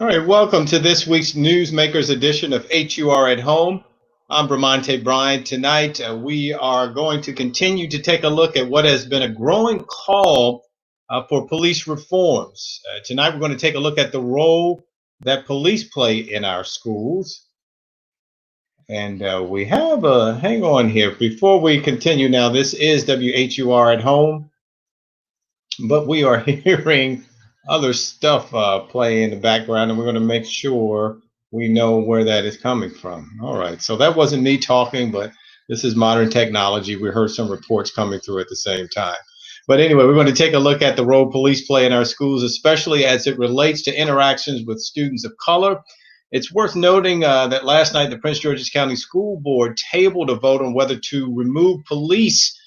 All right, welcome to this week's Newsmakers edition of HUR at Home. I'm Bremante Bryant. Tonight, we are going to continue to take a look at what has been a growing call for police reforms. Tonight, we're going to take a look at the role that police play in our schools. And we have hang on here. Before we continue now, this is WHUR at Home, but we are hearing other stuff play in the background, and we're going to make sure we know where that is coming from. All right, so that wasn't me talking, but this is modern technology. We heard some reports coming through at the same time. But anyway, we're going to take a look at the role police play in our schools, especially as it relates to interactions with students of color. It's worth noting that last night the Prince George's County School Board tabled a vote on whether to remove police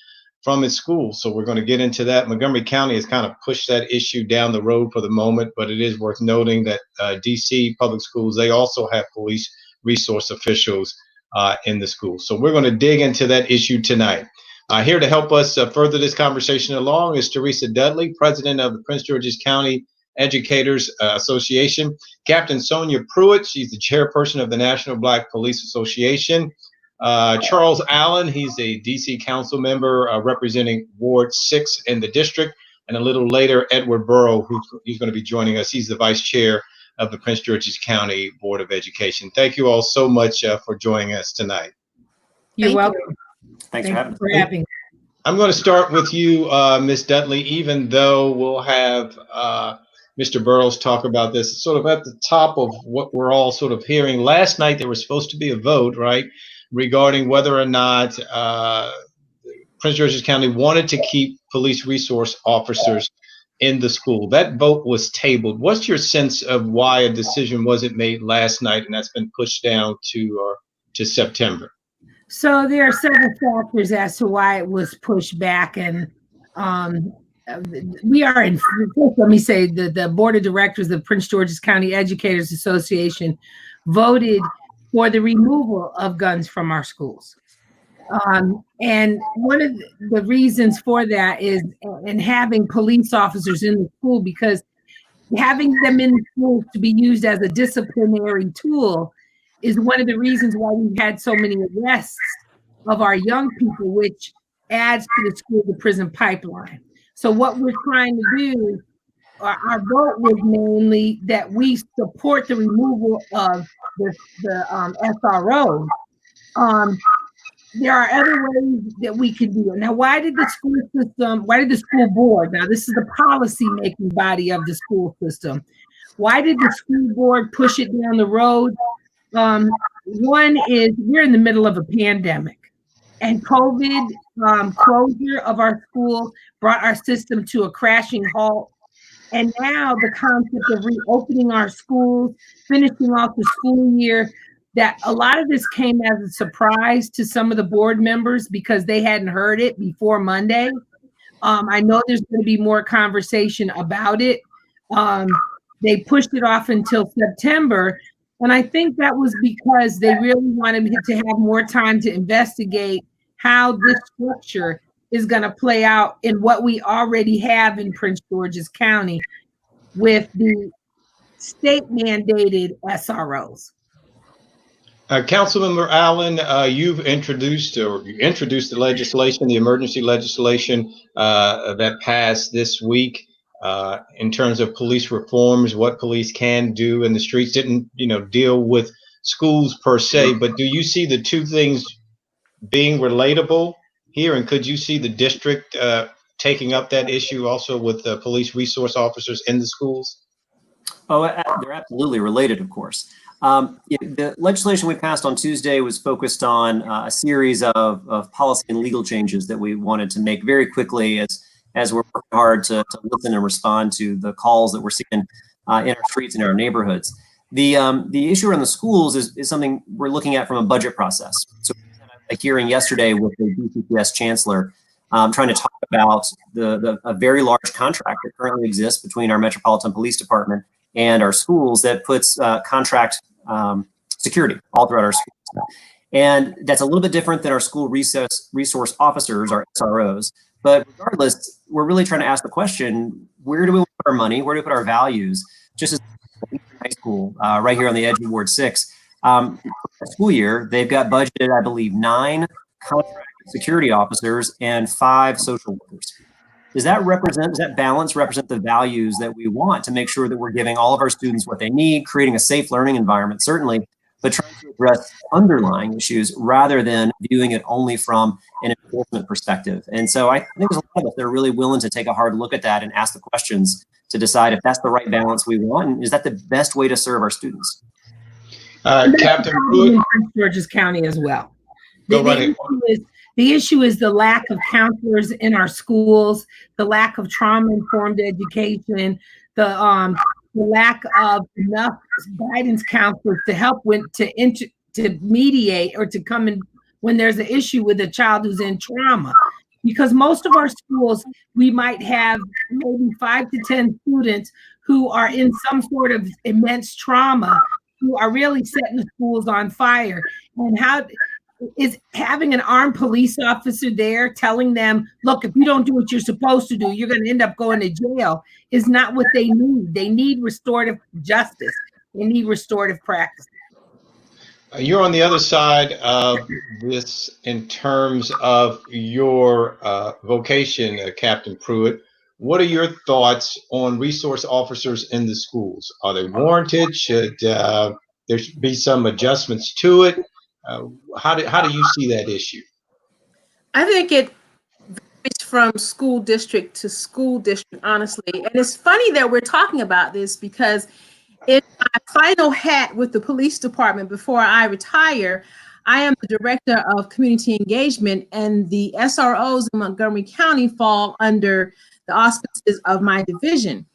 from its schools. So we're going to get into that. Montgomery County has kind of pushed that issue down the road for the moment, but it is worth noting that DC public schools, they also have police resource officials in the schools. So we're going to dig into that issue tonight. Here to help us further this conversation along is Theresa Dudley, president of the Prince George's County Educators Association. Captain Sonia Pruitt, she's the chairperson of the National Black Police Association. Charles Allen, he's a DC council member representing Ward 6 in the district. And a little later, Edward Burrow, he's going to be joining us. He's the vice chair of the Prince George's County Board of Education. Thank you all so much for joining us tonight. You're welcome. Thanks for having me. I'm going to start with you, Ms. Dudley, even though we'll have Mr. Burrows talk about this. Sort of at the top of what we're all sort of hearing. Last night, there was supposed to be a vote, right, regarding whether or not Prince George's County wanted to keep police resource officers in the school. That vote was tabled. What's your sense of why a decision wasn't made last night and that's been pushed down to September? So there are several factors as to why it was pushed back, and we are in. Let me say the board of directors of Prince George's County Educators Association voted for the removal of guns from our schools. And one of the reasons for that is in having police officers in the school, because having them in the school to be used as a disciplinary tool is one of the reasons why we've had so many arrests of our young people, which adds to the school to prison pipeline. So what we're trying to do, our vote was mainly that we support the removal of the SRO. There are other ways that we can do it. Now, why did the school board, now this is the policy making body of the school system, why did the school board push it down the road? One is we're in the middle of a pandemic, and COVID closure of our school brought our system to a crashing halt. And now the concept of reopening our schools, finishing off the school year, that a lot of this came as a surprise to some of the board members because they hadn't heard it before Monday. I know there's going to be more conversation about it. They pushed it off until September. And I think that was because they really wanted to have more time to investigate how this structure is going to play out in what we already have in Prince George's County with the state mandated SROs. Councilmember Allen, you've introduced the legislation, the emergency legislation that passed this week. In terms of police reforms, what police can do in the streets, didn't deal with schools per se, but do you see the two things being relatable here? And could you see the district taking up that issue also with the police resource officers in the schools? Oh, they're absolutely related, of course. The legislation we passed on Tuesday was focused on a series of policy and legal changes that we wanted to make very quickly as we're working hard to listen and respond to the calls that we're seeing in our streets and in our neighborhoods. The issue around the schools is something we're looking at from a budget process. So we had a hearing yesterday with the DCPS chancellor trying to talk about a very large contract that currently exists between our Metropolitan Police Department and our schools that puts contract security all throughout our schools. And that's a little bit different than our school resource officers, our SROs. But regardless, we're really trying to ask the question, where do we put our money? Where do we put our values? Just as we High School, right here on the edge of Ward 6. School year, they've got budgeted, I believe, 9 contract security officers and 5 social workers. Does that balance represent the values that we want to make sure that we're giving all of our students what they need, creating a safe learning environment, certainly, but trying to address underlying issues rather than viewing it only from an enforcement perspective? And so I think there's a lot of us that are really willing to take a hard look at that and ask the questions to decide if that's the right balance we want, and is that the best way to serve our students? Captain Pruitt, in Prince George's County as well. Go right ahead. The issue is the lack of counselors in our schools, the lack of trauma-informed education, the lack of enough guidance counselors to help to mediate or to come in when there's an issue with a child who's in trauma. Because most of our schools, we might have maybe 5 to 10 students who are in some sort of immense trauma, who are really setting the schools on fire. And how is having an armed police officer there telling them, look, if you don't do what you're supposed to do, you're going to end up going to jail, is not what they need. They need restorative justice. They need restorative practice. You're on the other side of this in terms of your vocation, Captain Pruitt. What are your thoughts on resource officers in the schools? Are they warranted? Should there be some adjustments to it? How do you see that issue? I think it varies from school district to school district, honestly. And it's funny that we're talking about this because in my final hat with the police department before I retire, I am the director of community engagement, and the SROs in Montgomery County fall under the auspices of my division.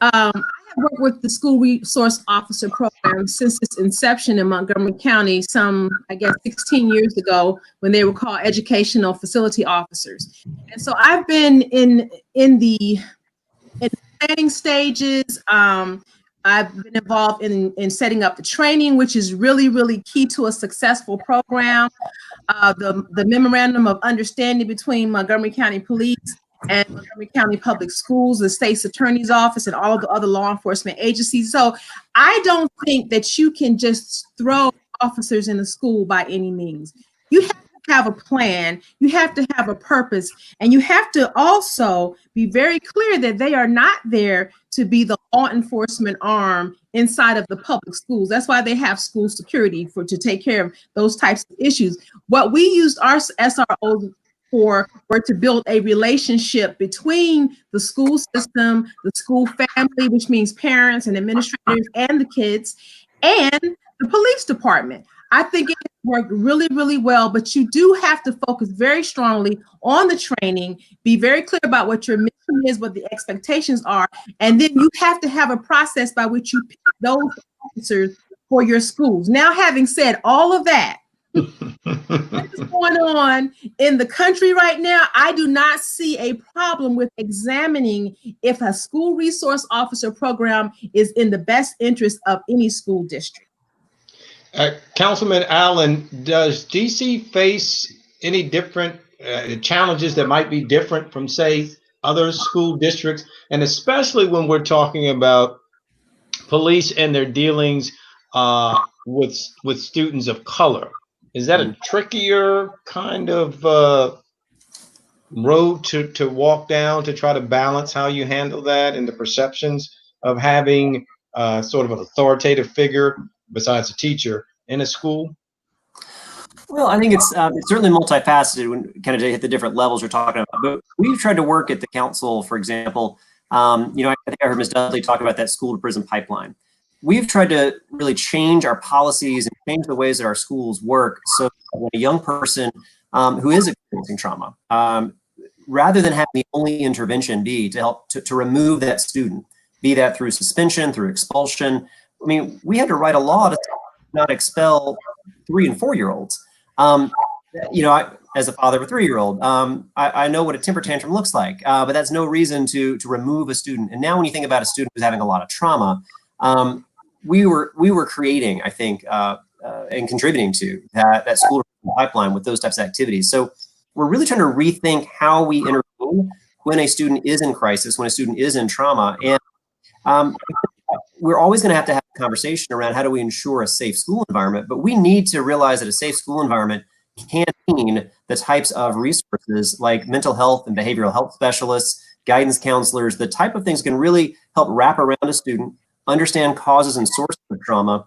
I have worked with the school resource officer program since its inception in Montgomery County, some, I guess, 16 years ago, when they were called educational facility officers. And so I've been in the planning stages. I've been involved in setting up the training, which is really, really key to a successful program. The memorandum of understanding between Montgomery County Police and Montgomery County Public Schools, the state's attorney's office, and all of the other law enforcement agencies. So I don't think that you can just throw officers in the school by any means. You have to have a plan, you have to have a purpose, and you have to also be very clear that they are not there to be the law enforcement arm inside of the public schools. That's why they have school security, to take care of those types of issues. What we used our SROs for were to build a relationship between the school system, the school family, which means parents and administrators and the kids, and the police department. I think it worked really, really well, but you do have to focus very strongly on the training, be very clear about what your mission is, what the expectations are, and then you have to have a process by which you pick those officers for your schools. Now, having said all of that, what is going on in the country right now, I do not see a problem with examining if a school resource officer program is in the best interest of any school district. Councilman Allen, does DC face any different challenges that might be different from, say, other school districts? And especially when we're talking about police and their dealings with students of color. Is that a trickier kind of road to walk down to try to balance how you handle that and the perceptions of having sort of an authoritative figure besides a teacher in a school? Well, I think it's certainly multifaceted when kind of hit the different levels you're talking about. But we've tried to work at the council, for example. I think I heard Ms. Dudley talk about that school to prison pipeline. We've tried to really change our policies and change the ways that our schools work so that when a young person who is experiencing trauma, rather than having the only intervention be to help to remove that student, be that through suspension, through expulsion. I mean, we had to write a law to not expel 3- and 4-year-olds. As a father of a 3-year-old, I know what a temper tantrum looks like, but that's no reason to remove a student. And now when you think about a student who's having a lot of trauma, we were creating, I think, and contributing to that school pipeline with those types of activities. So we're really trying to rethink how we intervene when a student is in crisis, when a student is in trauma. And we're always going to have a conversation around how do we ensure a safe school environment, but we need to realize that a safe school environment can mean the types of resources like mental health and behavioral health specialists, guidance counselors, the type of things can really help wrap around a student, understand causes and sources of trauma,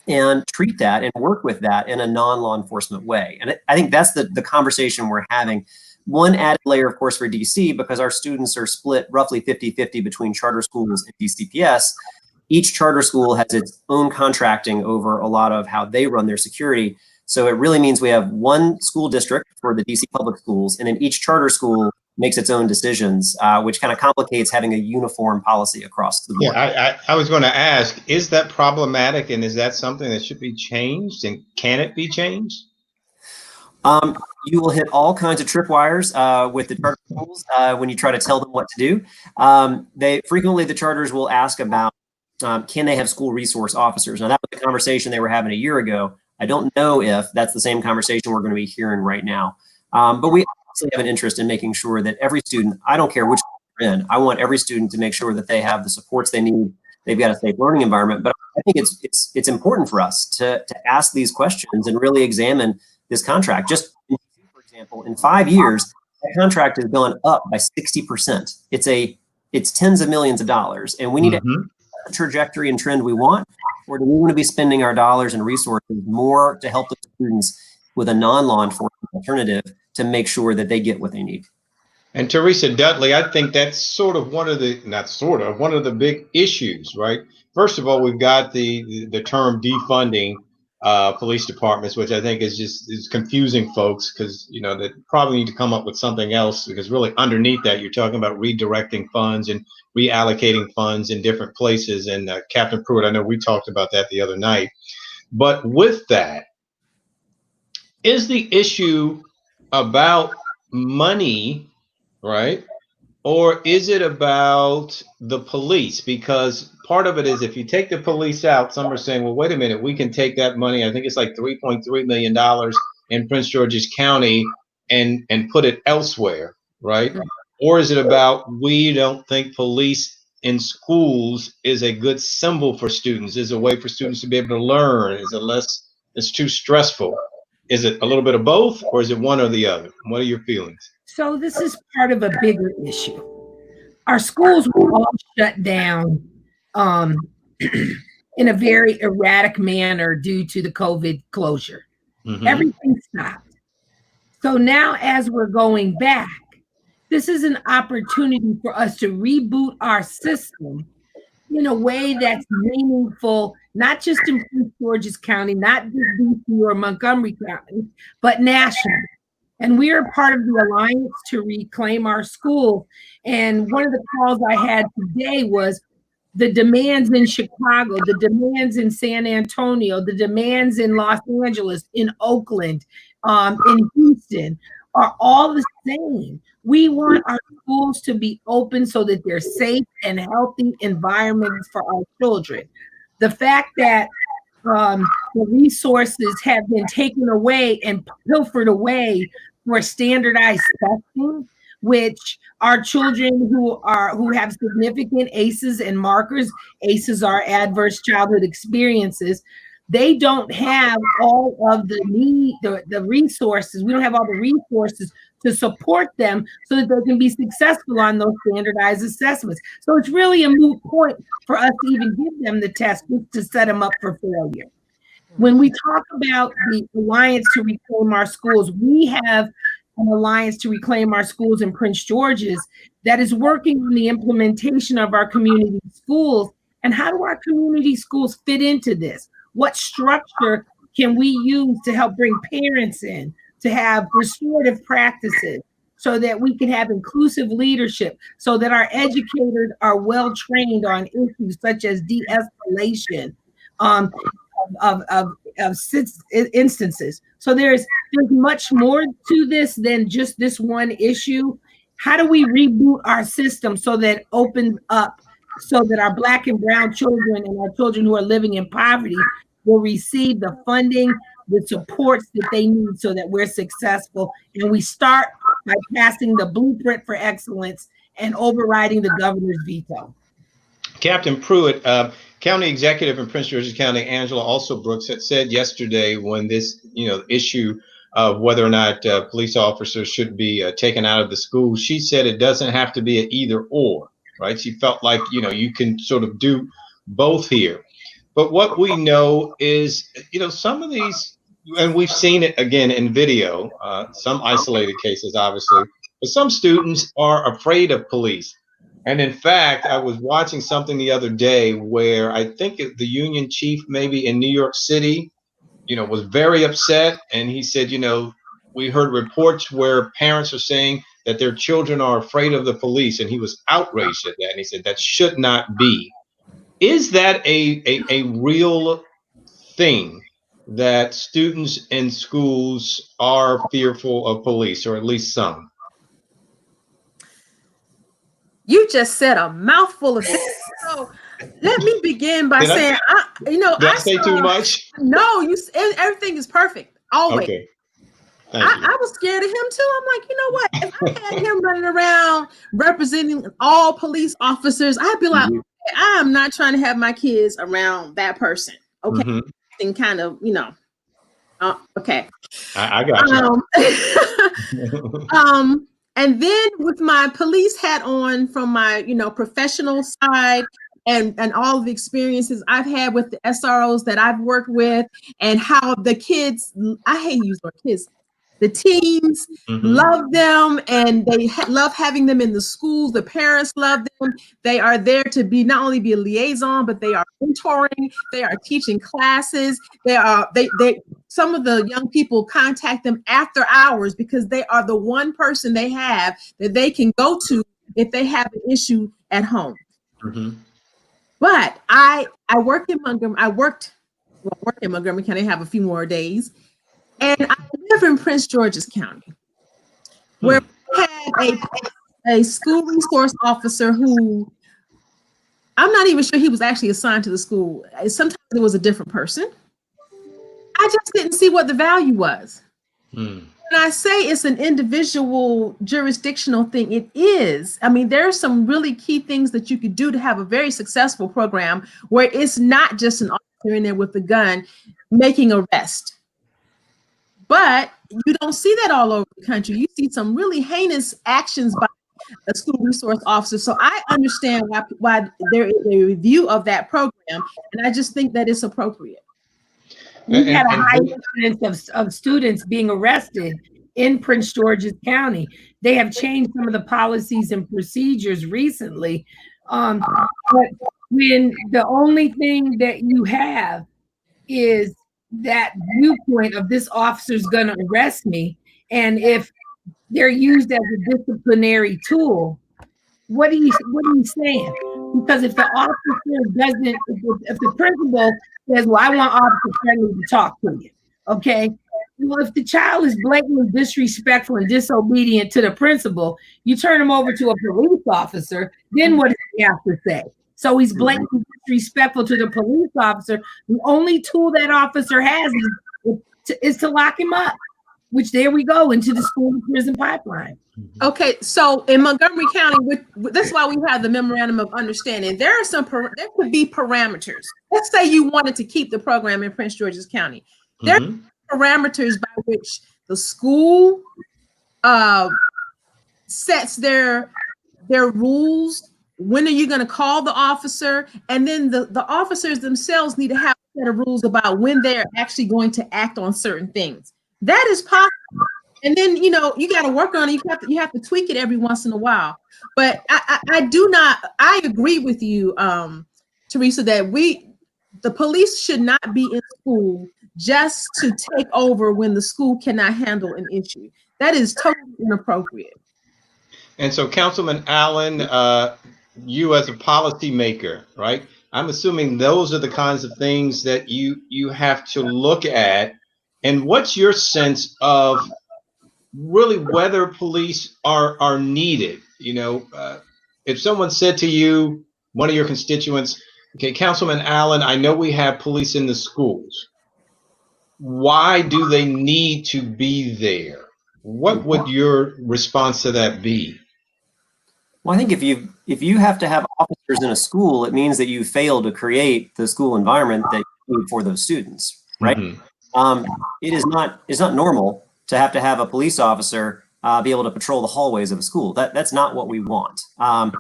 and treat that and work with that in a non-law enforcement way. And I think that's the conversation we're having. One added layer, of course, for DC, because our students are split roughly 50-50 between charter schools and DCPS. Each charter school has its own contracting over a lot of how they run their security. So it really means we have one school district for the DC public schools, and then each charter school makes its own decisions, which kind of complicates having a uniform policy across the board. Yeah, I was going to ask, is that problematic, and is that something that should be changed, and can it be changed? You will hit all kinds of tripwires with the charter schools when you try to tell them what to do. The charters will ask about, can they have school resource officers? Now, that was the conversation they were having a year ago. I don't know if that's the same conversation we're going to be hearing right now. But we obviously have an interest in making sure that every student, I don't care which school they're in, I want every student to make sure that they have the supports they need. They've got a safe learning environment. But I think it's important for us to ask these questions and really examine this contract. Just for example, in 5 years, that contract has gone up by 60%. It's tens of millions of dollars, and we need to the trajectory and trend we want, or do we want to be spending our dollars and resources more to help the students with a non-law enforcement alternative to make sure that they get what they need? And Theresa Dudley, I think that's one of the big issues, right? First of all, we've got the term defunding police departments, which I think is confusing folks, because they probably need to come up with something else, because really underneath that you're talking about redirecting funds and reallocating funds in different places. And Captain Pruitt, I know we talked about that the other night. But with that, is the issue about money, right? Or is it about the police? Because part of it is, if you take the police out, some are saying, well, wait a minute, we can take that money, I think it's like $3.3 million in Prince George's County, and put it elsewhere, right? Or is it about, we don't think police in schools is a good symbol for students, is a way for students to be able to learn, it's too stressful? Is it a little bit of both, or is it one or the other? What are your feelings? So this is part of a bigger issue. Our schools were all shut down in a very erratic manner due to the COVID closure. Everything stopped. So now, as we're going back, this is an opportunity for us to reboot our system in a way that's meaningful, not just in Prince George's County, not just DC or Montgomery County, but nationally. And we are part of the Alliance to Reclaim Our Schools. And one of the calls I had today was the demands in Chicago, the demands in San Antonio, the demands in Los Angeles, in Oakland, in Houston are all the same. We want our schools to be open so that they're safe and healthy environments for our children. The fact that the resources have been taken away and pilfered away for standardized testing, which our children who have significant ACEs and markers, ACEs are adverse childhood experiences, they don't have all of the resources. We don't have all the resources to support them so that they can be successful on those standardized assessments. So it's really a moot point for us to even give them the test to set them up for failure. When we talk about the Alliance to Reclaim Our Schools, we have an Alliance to Reclaim Our Schools in Prince George's that is working on the implementation of our community schools. And how do our community schools fit into this? What structure can we use to help bring parents in, to have restorative practices, so that we can have inclusive leadership, so that our educators are well trained on issues such as de-escalation of instances. So there's much more to this than just this one issue. How do we reboot our system so that it opens up, so that our Black and brown children and our children who are living in poverty will receive the funding, the supports that they need, so that we're successful? And we start by passing the blueprint for excellence and overriding the governor's veto. Captain Pruitt, County executive in Prince George's County, Angela also Brooks, had said yesterday when this, issue of whether or not police officers should be taken out of the school, she said it doesn't have to be an either or, right? She felt like, you can sort of do both here. But what we know is, some of these, and we've seen it again in video, some isolated cases, obviously, but some students are afraid of police. And in fact, I was watching something the other day where I think the union chief, maybe in New York City, was very upset. And he said, we heard reports where parents are saying that their children are afraid of the police. And he was outraged at that. And he said that should not be. Is that a real thing that students in schools are fearful of police, or at least some? You just said a mouthful of things. So let me begin by saying, did I say too much? No, everything is perfect. Always. Okay. I was scared of him too. I'm like, you know what? If I had him running around representing all police officers, I'd be like, I am not trying to have my kids around that person. Okay. And kind of, okay. I got you. And then with my police hat on from my, professional side and all of the experiences I've had with the SROs that I've worked with, and how the kids, I hate to use the word kids, the teens love them, and they love having them in the schools. The parents love them. They are there to not only be a liaison, but they are mentoring. They are teaching classes. Some of the young people contact them after hours because they are the one person they have that they can go to if they have an issue at home. But I work in Montgomery. I work in Montgomery County. I have a few more days. And I live in Prince George's County, where we had a school resource officer who, I'm not even sure he was actually assigned to the school. Sometimes it was a different person. I just didn't see what the value was. When I say it's an individual jurisdictional thing, it is. I mean, there are some really key things that you could do to have a very successful program where it's not just an officer in there with a gun making arrest. But you don't see that all over the country. You see some really heinous actions by a school resource officer. So I understand why there is a review of that program, and I just think that it's appropriate. We had a high incidence of students being arrested in Prince George's County. They have changed some of the policies and procedures recently. But when the only thing that you have is that viewpoint of this officer's going to arrest me, and if they're used as a disciplinary tool, what are you saying? Because if the officer doesn't, if the principal says, well, I want Officer Friendly to talk to you, okay? Well, if the child is blatantly disrespectful and disobedient to the principal, you turn him over to a police officer, then what does he have to say? So he's blatantly disrespectful to the police officer. The only tool that officer has is to lock him up, which there we go into the school and prison pipeline. Okay, so in Montgomery County, that's why we have the memorandum of understanding. There could be parameters. Let's say you wanted to keep the program in Prince George's County. There are parameters by which the school sets their rules. When are you going to call the officer? And then the officers themselves need to have a set of rules about when they're actually going to act on certain things. That is possible. And then, you got to work on it. You have to tweak it every once in a while. But I agree with you, Theresa, that the police should not be in school just to take over when the school cannot handle an issue. That is totally inappropriate. And so, Councilman Allen, you as a policymaker, right? I'm assuming those are the kinds of things that you have to look at. And what's your sense of really whether police are needed? If someone said to you, one of your constituents, okay, Councilman Allen, I know we have police in the schools. Why do they need to be there? What would your response to that be? Well, I think if you have to have officers in a school, it means that you failed to create the school environment that you need for those students, right? Mm-hmm. It's not normal to have a police officer be able to patrol the hallways of a school. That's not what we want. And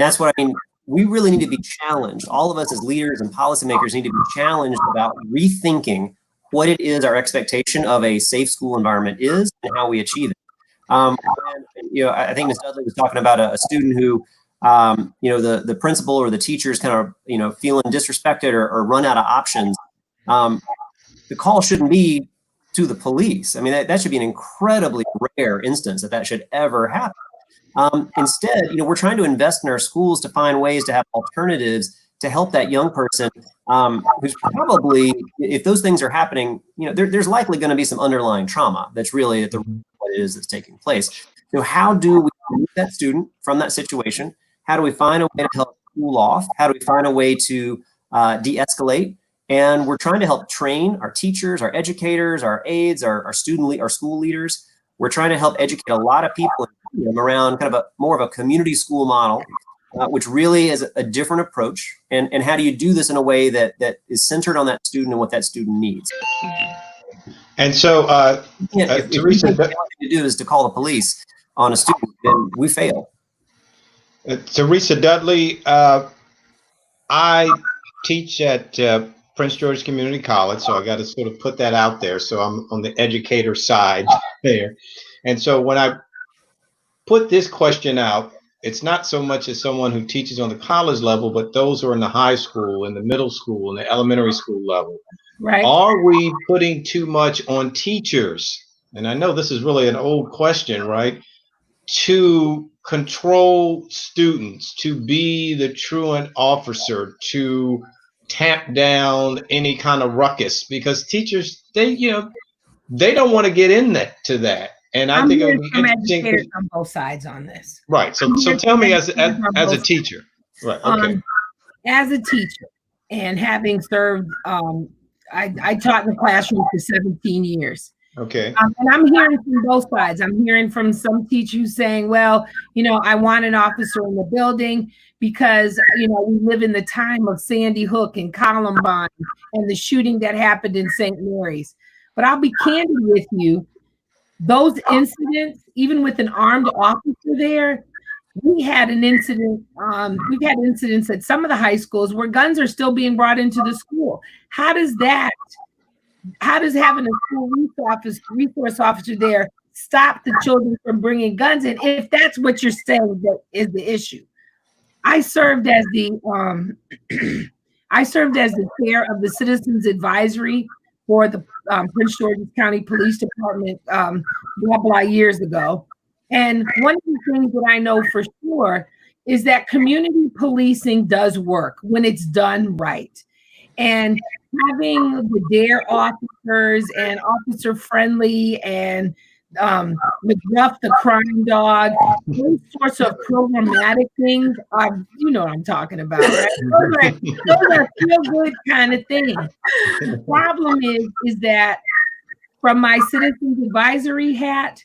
that's what I mean. We really need to be challenged. All of us as leaders and policymakers need to be challenged about rethinking what it is our expectation of a safe school environment is and how we achieve it. And, I think Ms. Dudley was talking about a student who, the principal or the teachers kind of, feeling disrespected or run out of options. The call shouldn't be to the police. I mean, that should be an incredibly rare instance that should ever happen. Instead, we're trying to invest in our schools to find ways to have alternatives to help that young person who's probably, if those things are happening, there's likely going to be some underlying trauma that's really at the root of what it is that's taking place. How do we remove that student from that situation? How do we find a way to help cool off? How do we find a way to de-escalate? And we're trying to help train our teachers, our educators, our aides, our school leaders. We're trying to help educate a lot of people around kind of more of a community school model, which really is a different approach. And how do you do this in a way that is centered on that student and what that student needs? And so, if Theresa, what to do is to call the police on a student, then we fail. Theresa Dudley, I teach at Prince George Community College, so I got to sort of put that out there. So I'm on the educator side there. And so when I put this question out, it's not so much as someone who teaches on the college level, but those who are in the high school, in the middle school, and the elementary school level. Right. Are we putting too much on teachers? And I know this is really an old question, right? To control students, to be the truant officer, to tamp down any kind of ruckus, because teachers, they don't want to get into that. And I think it would be interesting on both sides on this. Right. So tell me as a teacher. Right. Okay. As a teacher and having served, I taught in the classroom for 17 years. Okay. And I'm hearing from both sides. I'm hearing from some teachers saying, well, I want an officer in the building because, we live in the time of Sandy Hook and Columbine and the shooting that happened in St. Mary's. But I'll be candid with you. Those incidents, even with an armed officer there, we've had incidents at some of the high schools where guns are still being brought into the school. How does having a school resource officer there stop the children from bringing guns in, if that's what you're saying that is the issue? I served as the chair of the Citizens Advisory for the Prince George's County Police Department blah years ago. And one of the things that I know for sure is that community policing does work when it's done right. And having the DARE officers and officer friendly and McGruff the crime dog, those sorts of programmatic things, you know what I'm talking about, right? Those are feel good kind of things. The problem is that from my Citizens Advisory hat,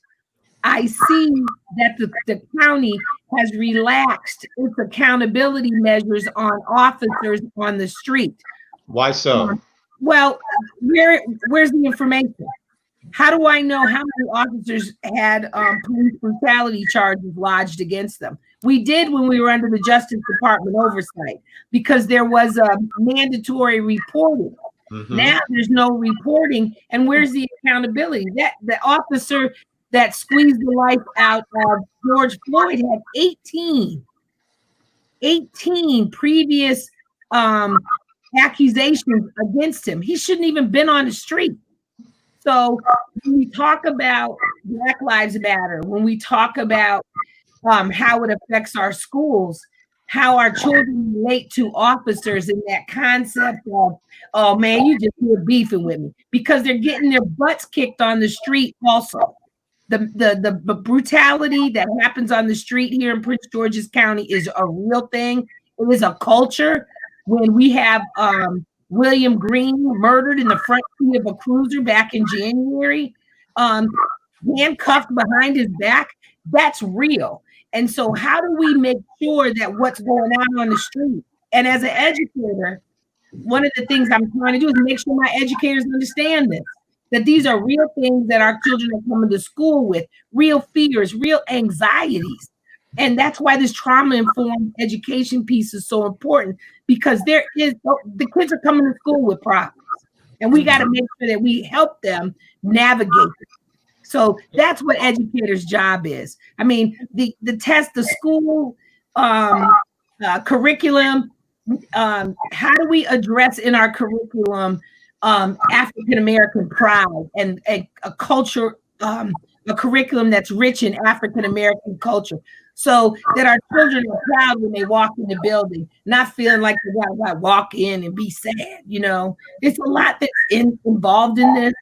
I see that the county has relaxed its accountability measures on officers on the street. Why so? Well, where's the information? How do I know how many officers had police brutality charges lodged against them? We did when we were under the Justice Department oversight because there was a mandatory reporting. Mm-hmm. Now there's no reporting, and where's the accountability? That the officer that squeezed the life out of George Floyd had 18 previous accusations against him. He shouldn't even been on the street. So when we talk about Black Lives Matter, when we talk about how it affects our schools, how our children relate to officers, and that concept of, oh man, you just here beefing with me, because they're getting their butts kicked on the street also. The brutality that happens on the street here in Prince George's County is a real thing. It is a culture. When we have William Green murdered in the front seat of a cruiser back in January, handcuffed behind his back, that's real. And so how do we make sure that what's going on the street? And as an educator, one of the things I'm trying to do is make sure my educators understand this, that these are real things that our children are coming to school with, real fears, real anxieties. And that's why this trauma-informed education piece is so important, because the kids are coming to school with problems, and we got to make sure that we help them navigate it. So that's what educators' job is. I mean, the test, the school curriculum, how do we address in our curriculum African-American pride and a culture, a curriculum that's rich in African-American culture, so that our children are proud when they walk in the building, not feeling like they gotta walk in and be sad. You know, it's a lot that's involved in this,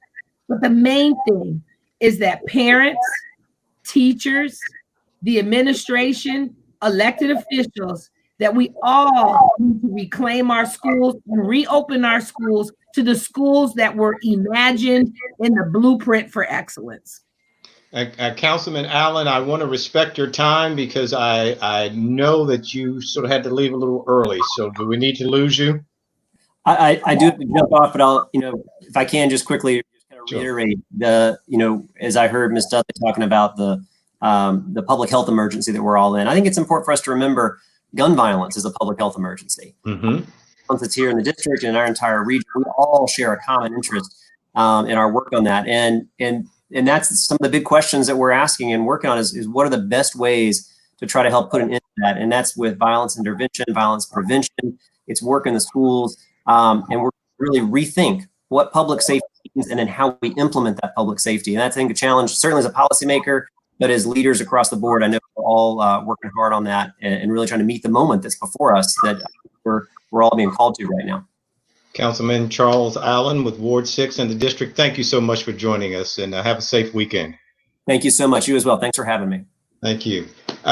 but the main thing is that parents, teachers, the administration, elected officials, that we all need to reclaim our schools and reopen our schools to the schools that were imagined in the blueprint for excellence. Councilman Allen, I want to respect your time because I know that you sort of had to leave a little early. So do we need to lose you? I do have to jump off, but I'll, if I can just quickly kind of reiterate as I heard Ms. Dudley talking about the public health emergency that we're all in. I think it's important for us to remember gun violence is a public health emergency. Mm-hmm. Once it's here in the district and in our entire region, we all share a common interest in our work on that. And that's some of the big questions that we're asking and working on is what are the best ways to try to help put an end to that? And that's with violence intervention, violence prevention. It's work in the schools. And we're really rethink what public safety means and then how we implement that public safety. And that's, I think, a challenge, certainly as a policymaker, but as leaders across the board. I know we're all working hard on that and really trying to meet the moment that's before us that we're all being called to right now. Councilman Charles Allen with Ward 6 in the district, thank you so much for joining us, and have a safe weekend. Thank you so much. You as well. Thanks for having me. Thank you.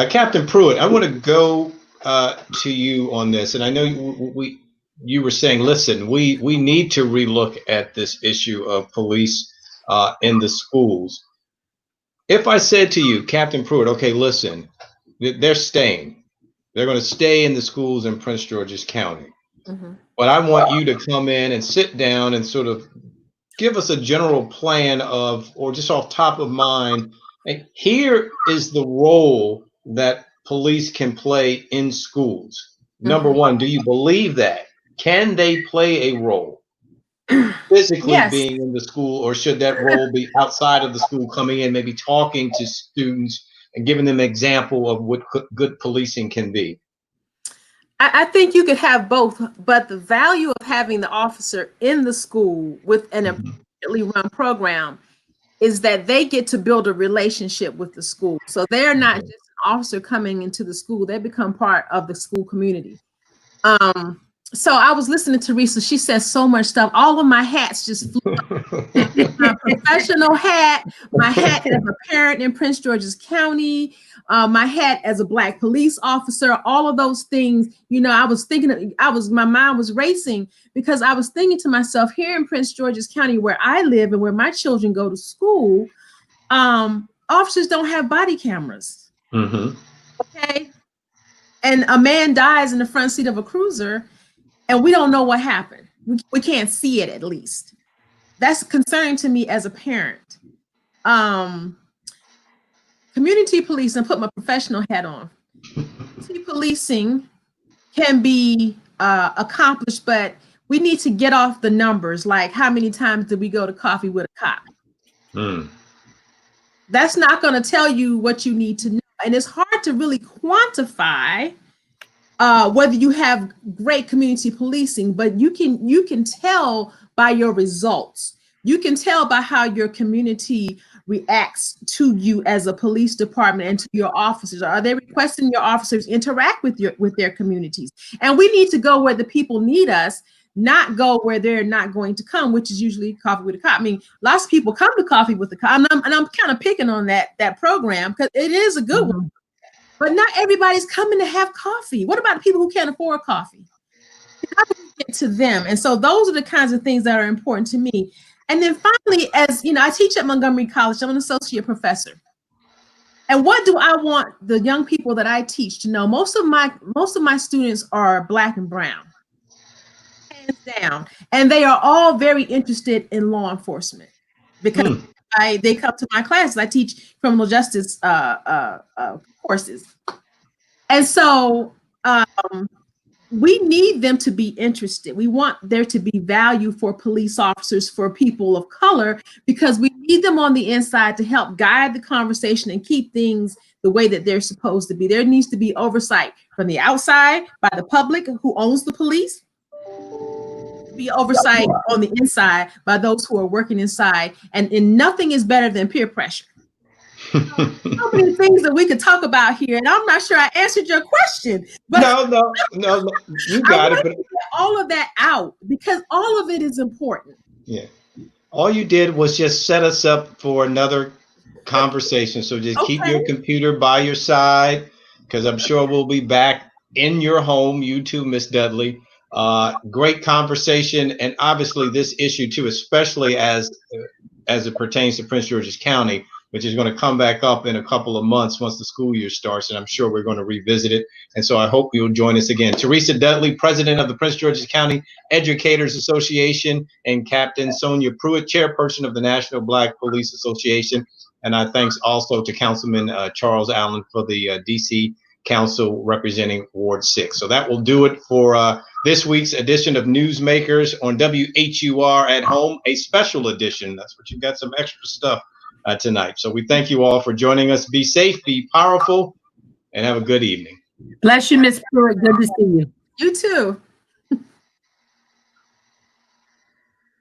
Captain Pruitt, I want to go to you on this, and I know you were saying, listen, we need to relook at this issue of police in the schools. If I said to you, Captain Pruitt, okay, listen, they're staying. They're going to stay in the schools in Prince George's County. Mm-hmm. But I want you to come in and sit down and sort of give us a general plan of, or just off top of mind, here is the role that police can play in schools. Mm-hmm. Number one, do you believe that? Can they play a role physically being in the school, or should that role be outside of the school, coming in, maybe talking to students and giving them an example of what good policing can be? I think you could have both, but the value of having the officer in the school with an immediately run program is that they get to build a relationship with the school. So they're not just an officer coming into the school, they become part of the school community. So I was listening to Theresa, she says so much stuff. All of my hats just flew up. My professional hat, my hat as a parent in Prince George's County, my hat as a Black police officer, all of those things, I was thinking, my mind was racing because I was thinking to myself, here in Prince George's County, where I live and where my children go to school, officers don't have body cameras. Mm-hmm. Okay. And a man dies in the front seat of a cruiser, and we don't know what happened. We can't see it, at least. That's concerning to me as a parent. Community policing, put my professional hat on. Community policing can be accomplished, but we need to get off the numbers. Like, how many times did we go to coffee with a cop? That's not going to tell you what you need to know. And it's hard to really quantify whether you have great community policing, but you can tell by your results. You can tell by how your community reacts to you as a police department and to your officers. Are they requesting your officers interact with their communities? And we need to go where the people need us, not go where they're not going to come, which is usually coffee with a cop. I mean, lots of people come to coffee with a cop, and I'm kind of picking on that program because it is a good one. But not everybody's coming to have coffee. What about the people who can't afford coffee? How do we get to them? And so those are the kinds of things that are important to me. And then finally, as you know, I teach at Montgomery College. I'm an associate professor. And what do I want the young people that I teach to know? Most of my students are Black and brown, hands down, and they are all very interested in law enforcement because they come to my classes. I teach criminal justice courses, and so we need them to be interested. We want there to be value for police officers, for people of color, because we need them on the inside to help guide the conversation and keep things the way that they're supposed to be. There needs to be oversight from the outside by the public who owns the police, be oversight on the inside by those who are working inside. And nothing is better than peer pressure. So many things that we could talk about here, and I'm not sure I answered your question. But No, you got it. But get all of that out because all of it is important. Yeah, all you did was just set us up for another conversation. So just keep your computer by your side, because I'm sure we'll be back in your home. You too, Miss Dudley. Great conversation, and obviously this issue too, especially as it pertains to Prince George's County, which is going to come back up in a couple of months once the school year starts, and I'm sure we're going to revisit it. And so I hope you'll join us again. Theresa Dudley, president of the Prince George's County Educators Association, and Captain Sonia Pruitt, chairperson of the National Black Police Association. And I thanks also to Councilman Charles Allen for the DC Council representing Ward 6. So that will do it for this week's edition of Newsmakers on WHUR at Home, a special edition. That's what you got, some extra stuff tonight. So we thank you all for joining us. Be safe, be powerful, and have a good evening. Bless you, Miss Pruitt. Good to see you. You too.